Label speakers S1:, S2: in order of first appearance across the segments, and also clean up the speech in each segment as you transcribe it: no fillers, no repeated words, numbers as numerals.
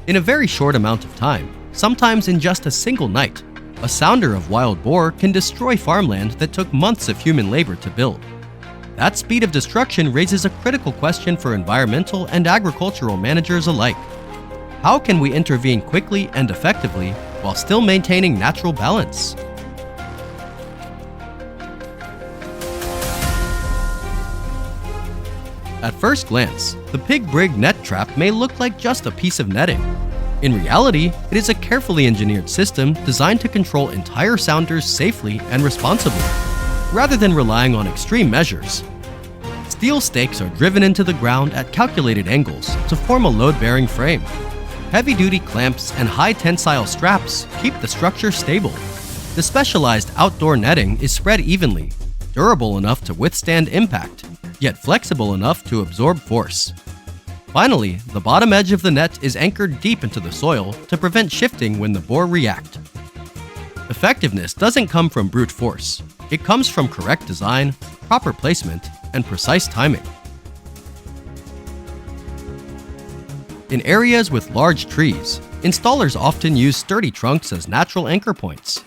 S1: In a very short amount of time, sometimes in just a single night, a sounder of wild boar can destroy farmland that took months of human labor to build. That speed of destruction raises a critical question for environmental and agricultural managers alike. How can we intervene quickly and effectively while still maintaining natural balance? At first glance, the pig brig net trap may look like just a piece of netting. In reality, it is a carefully engineered system designed to control entire sounders safely and responsibly, rather than relying on extreme measures. Steel stakes are driven into the ground at calculated angles to form a load-bearing frame. Heavy-duty clamps and high tensile straps keep the structure stable. The specialized outdoor netting is spread evenly, durable enough to withstand impact, yet flexible enough to absorb force. Finally, the bottom edge of the net is anchored deep into the soil to prevent shifting when the boar react. Effectiveness doesn't come from brute force. It comes from correct design, proper placement, and precise timing. In areas with large trees, installers often use sturdy trunks as natural anchor points.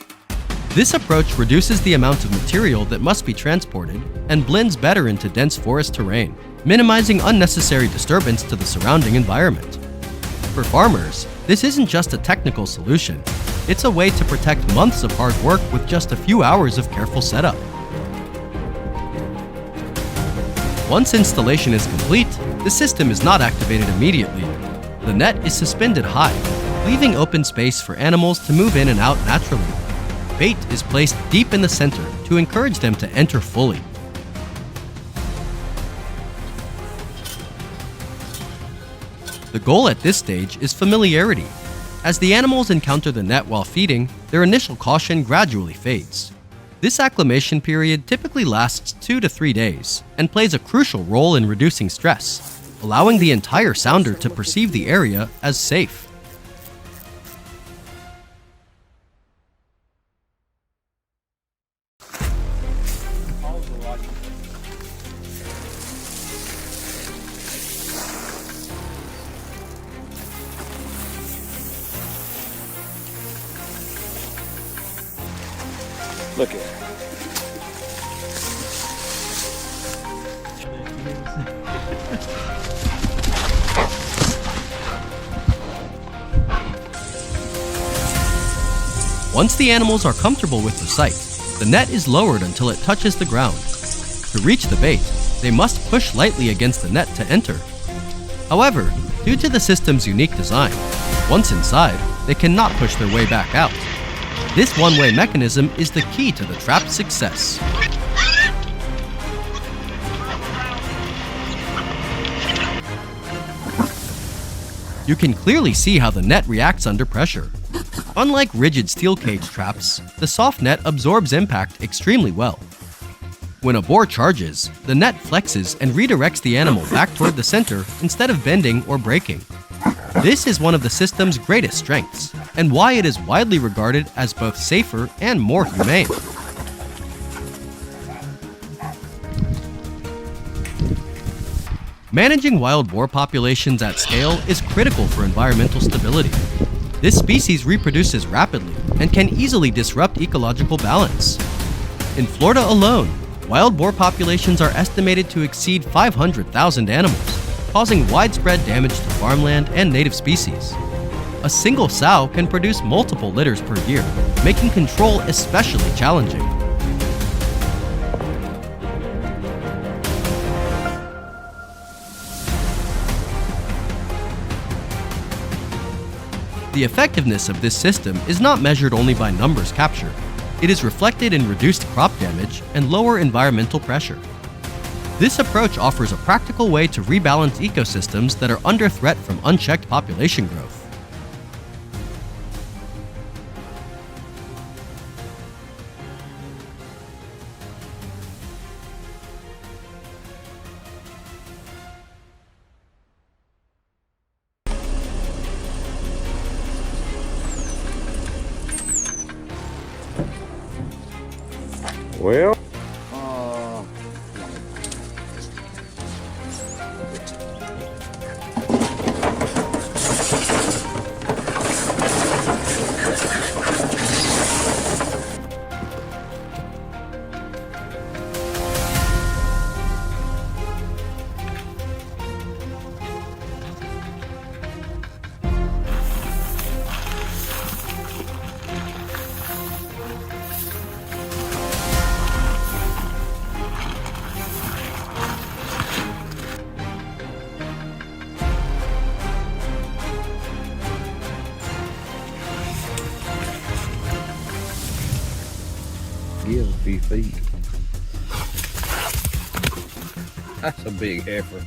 S1: This approach reduces the amount of material that must be transported and blends better into dense forest terrain, minimizing unnecessary disturbance to the surrounding environment. For farmers, this isn't just a technical solution. It's a way to protect months of hard work with just a few hours of careful setup. Once installation is complete, the system is not activated immediately. The net is suspended high, leaving open space for animals to move in and out naturally. Bait is placed deep in the center to encourage them to enter fully. The goal at this stage is familiarity. As the animals encounter the net while feeding, their initial caution gradually fades. This acclimation period typically lasts 2 to 3 days and plays a crucial role in reducing stress, allowing the entire sounder to perceive the area as safe.
S2: Look at it.
S1: Once the animals are comfortable with the site, the net is lowered until it touches the ground. To reach the bait, they must push lightly against the net to enter. However, due to the system's unique design, once inside, they cannot push their way back out. This one-way mechanism is the key to the trap's success. You can clearly see how the net reacts under pressure. Unlike rigid steel cage traps, the soft net absorbs impact extremely well. When a boar charges, the net flexes and redirects the animal back toward the center instead of bending or breaking. This is one of the system's greatest strengths, and why it is widely regarded as both safer and more humane. Managing wild boar populations at scale is critical for environmental stability. This species reproduces rapidly and can easily disrupt ecological balance. In Florida alone, wild boar populations are estimated to exceed 500,000 animals, causing widespread damage to farmland and native species. A single sow can produce multiple litters per year, making control especially challenging. The effectiveness of this system is not measured only by numbers captured. It is reflected in reduced crop damage and lower environmental pressure. This approach offers a practical way to rebalance ecosystems that are under threat from unchecked population growth.
S2: Well, That's a big heifer.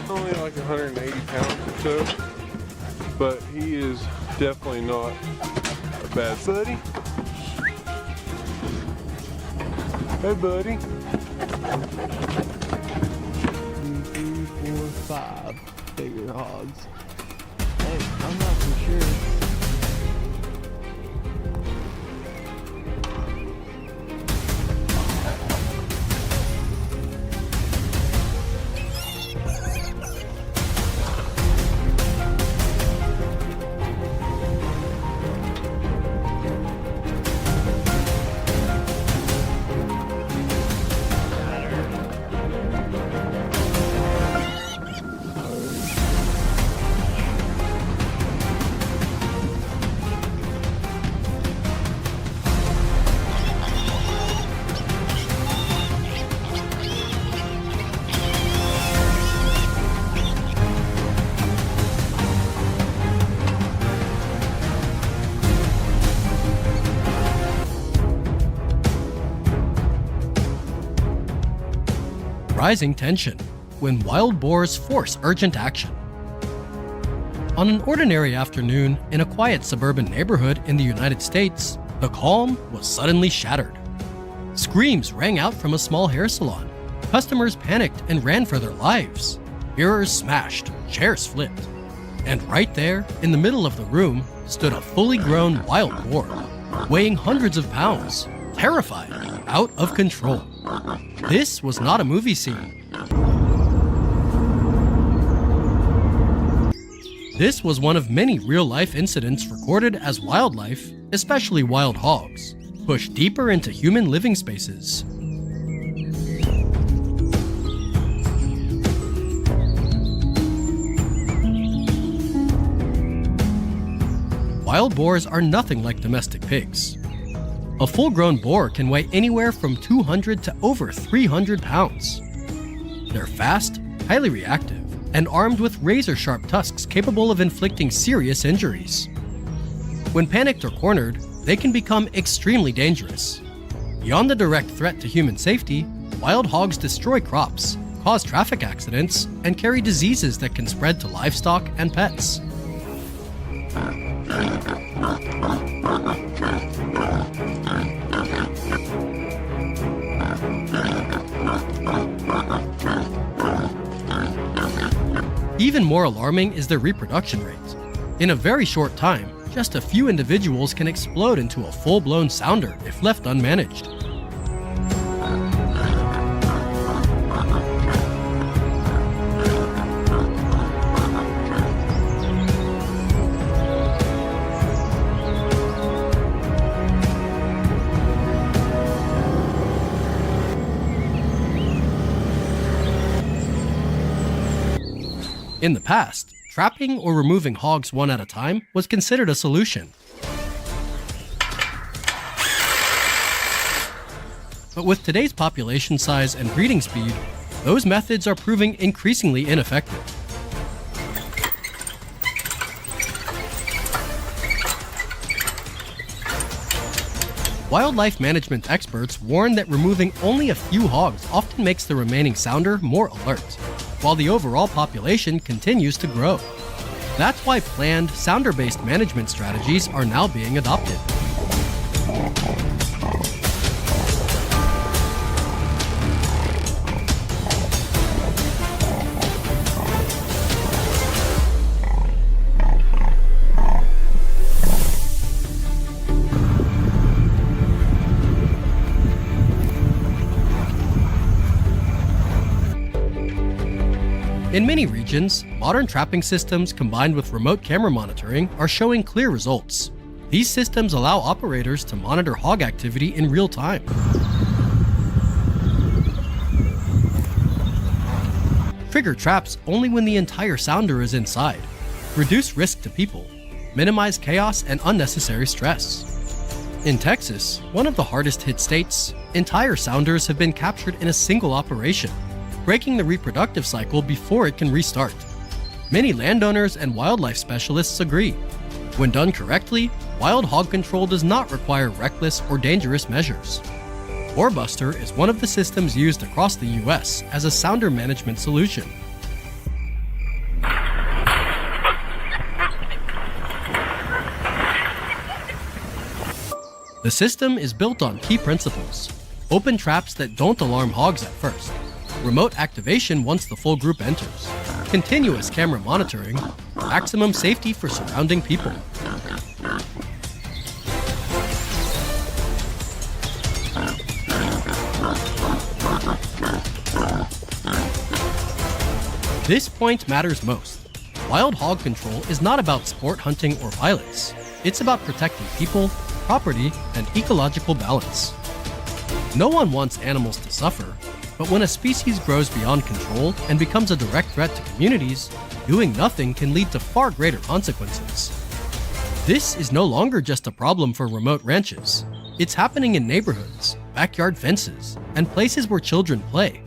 S3: Only like 180 pounds or so, but he is definitely not a bad buddy. Hey, buddy.
S4: 2, 3, 4, 5 bigger hogs. Hey, I'm not for sure.
S1: Rising tension when wild boars force urgent action. On an ordinary afternoon in a quiet suburban neighborhood in the United States, the calm was suddenly shattered. Screams rang out from a small hair salon. Customers panicked and ran for their lives. Mirrors smashed, chairs flipped. And right there, in the middle of the room, stood a fully grown wild boar, weighing hundreds of pounds, terrified, out of control. This was not a movie scene. This was one of many real-life incidents recorded as wildlife, especially wild hogs, pushed deeper into human living spaces. Wild boars are nothing like domestic pigs. A full-grown boar can weigh anywhere from 200 to over 300 pounds. They're fast, highly reactive, and armed with razor-sharp tusks capable of inflicting serious injuries. When panicked or cornered, they can become extremely dangerous. Beyond the direct threat to human safety, wild hogs destroy crops, cause traffic accidents, and carry diseases that can spread to livestock and pets. Even more alarming is their reproduction rate. In a very short time, just a few individuals can explode into a full-blown sounder if left unmanaged. In the past, trapping or removing hogs one at a time was considered a solution. But with today's population size and breeding speed, those methods are proving increasingly ineffective. Wildlife management experts warn that removing only a few hogs often makes the remaining sounder more alert, while the overall population continues to grow. That's why planned, sounder-based management strategies are now being adopted. In many regions, modern trapping systems combined with remote camera monitoring are showing clear results. These systems allow operators to monitor hog activity in real time. Trigger traps only when the entire sounder is inside. Reduce risk to people. Minimize chaos and unnecessary stress. In Texas, one of the hardest hit states, entire sounders have been captured in a single operation, breaking the reproductive cycle before it can restart. Many landowners and wildlife specialists agree. When done correctly, wild hog control does not require reckless or dangerous measures. Boarbuster is one of the systems used across the US as a sounder management solution. The system is built on key principles: open traps that don't alarm hogs at first, remote activation once the full group enters, continuous camera monitoring, maximum safety for surrounding people. This point matters most. Wild hog control is not about sport hunting or violence. It's about protecting people, property, and ecological balance. No one wants animals to suffer, but when a species grows beyond control and becomes a direct threat to communities, doing nothing can lead to far greater consequences. This is no longer just a problem for remote ranches. It's happening in neighborhoods, backyard fences, and places where children play.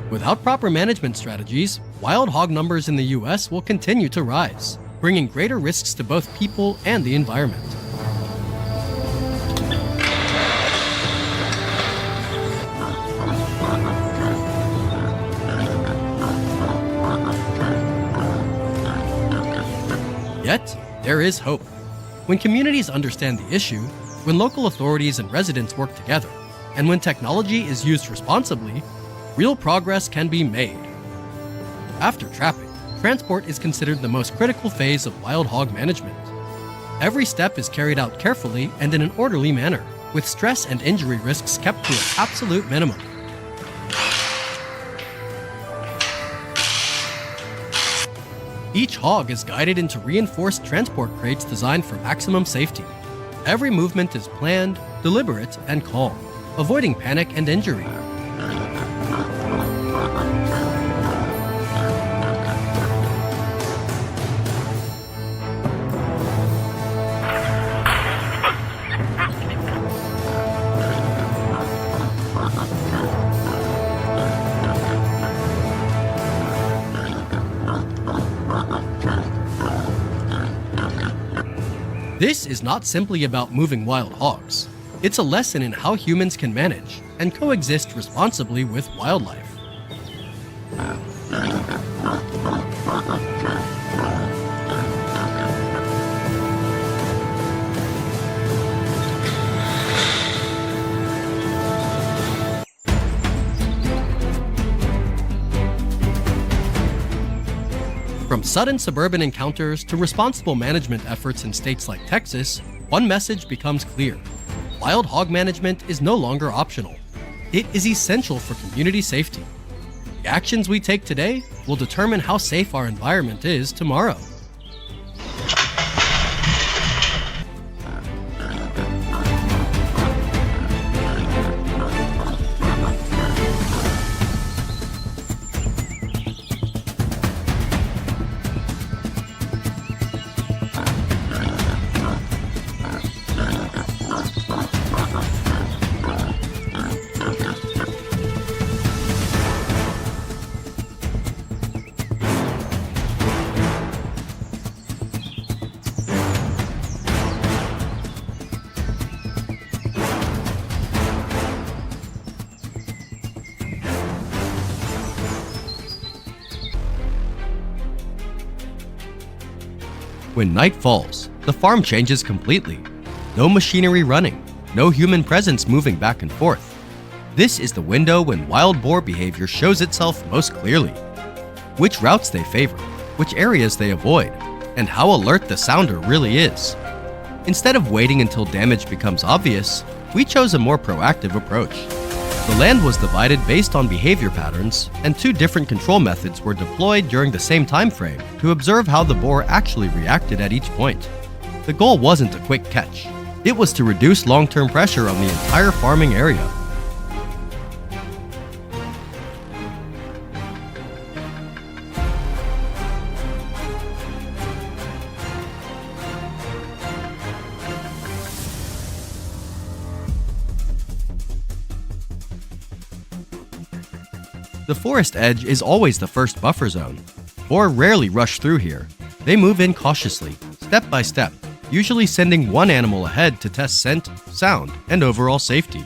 S1: Without proper management strategies, wild hog numbers in the US will continue to rise, bringing greater risks to both people and the environment. Yet, there is hope. When communities understand the issue, when local authorities and residents work together, and when technology is used responsibly, real progress can be made. After trapping, transport is considered the most critical phase of wild hog management. Every step is carried out carefully and in an orderly manner, with stress and injury risks kept to an absolute minimum. Each hog is guided into reinforced transport crates designed for maximum safety. Every movement is planned, deliberate, and calm, avoiding panic and injury. This is not simply about moving wild hogs. It's a lesson in how humans can manage and coexist responsibly with wildlife. sudden suburban encounters to responsible management efforts in states like Texas, one message becomes clear. Wild hog management is no longer optional. It is essential for community safety. The actions we take today will determine how safe our environment is tomorrow. When night falls, the farm changes completely. No machinery running, no human presence moving back and forth. This is the window when wild boar behavior shows itself most clearly. Which routes they favor, which areas they avoid, and how alert the sounder really is. Instead of waiting until damage becomes obvious, we chose a more proactive approach. The land was divided based on behavior patterns, and 2 different control methods were deployed during the same time frame to observe how the boar actually reacted at each point. The goal wasn't a quick catch. It was to reduce long-term pressure on the entire farming area. The forest edge is always the first buffer zone. Boar rarely rush through here. They move in cautiously, step by step, usually sending one animal ahead to test scent, sound, and overall safety.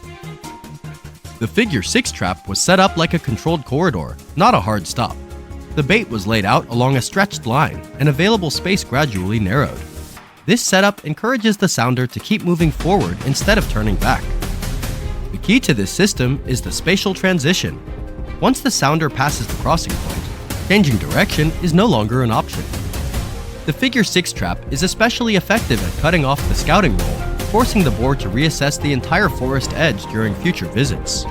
S1: The figure 6 trap was set up like a controlled corridor, not a hard stop. The bait was laid out along a stretched line, and available space gradually narrowed. This setup encourages the sounder to keep moving forward instead of turning back. The key to this system is the spatial transition. Once the sounder passes the crossing point, changing direction is no longer an option. The figure 6 trap is especially effective at cutting off the scouting roll, forcing the boar to reassess the entire forest edge during future visits.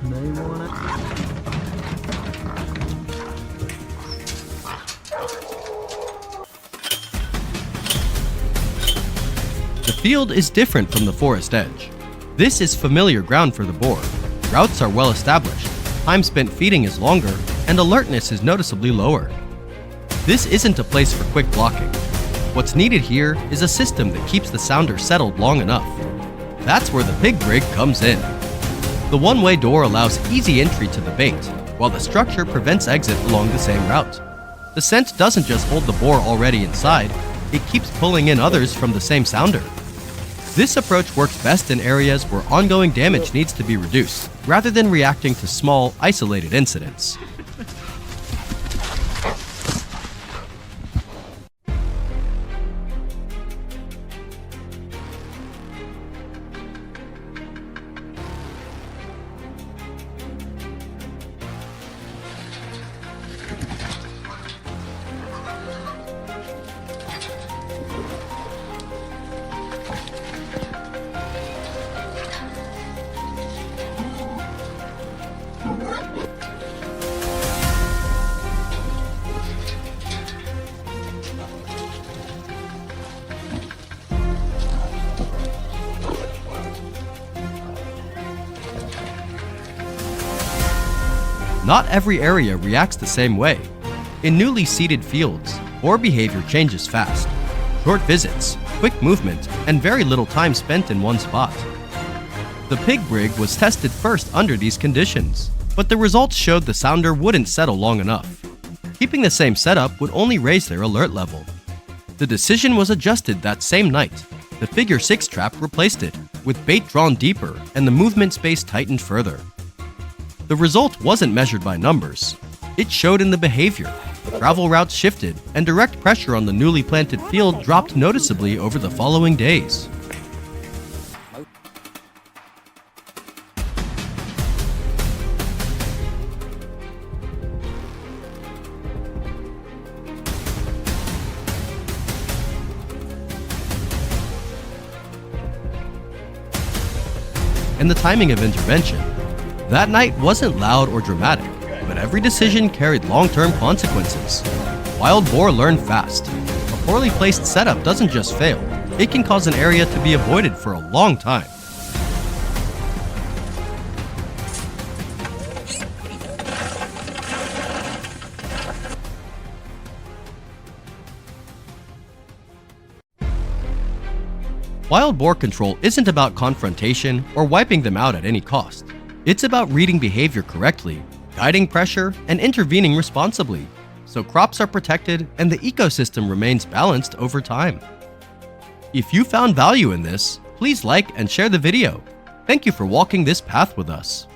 S4: Name on it.
S1: The field is different from the forest edge. This is familiar ground for the boar. Routes are well established, time spent feeding is longer, and alertness is noticeably lower. This isn't a place for quick blocking. What's needed here is a system that keeps the sounder settled long enough. That's where the pig brig comes in. The one-way door allows easy entry to the bait, while the structure prevents exit along the same route. The scent doesn't just hold the boar already inside, it keeps pulling in others from the same sounder. This approach works best in areas where ongoing damage needs to be reduced, rather than reacting to small, isolated incidents. Not every area reacts the same way. In newly seeded fields, boar behavior changes fast. Short visits, quick movement, and very little time spent in one spot. The pig brig was tested first under these conditions, but the results showed the sounder wouldn't settle long enough. Keeping the same setup would only raise their alert level. The decision was adjusted that same night. The figure 6 trap replaced it, with bait drawn deeper and the movement space tightened further. The result wasn't measured by numbers. It showed in the behavior. Travel routes shifted, and direct pressure on the newly planted field dropped noticeably over the following days. And the timing of intervention. That night wasn't loud or dramatic, but every decision carried long-term consequences. Wild boar learn fast. A poorly placed setup doesn't just fail, it can cause an area to be avoided for a long time. Wild boar control isn't about confrontation or wiping them out at any cost. It's about reading behavior correctly, guiding pressure, and intervening responsibly, so crops are protected and the ecosystem remains balanced over time. If you found value in this, please like and share the video. Thank you for walking this path with us.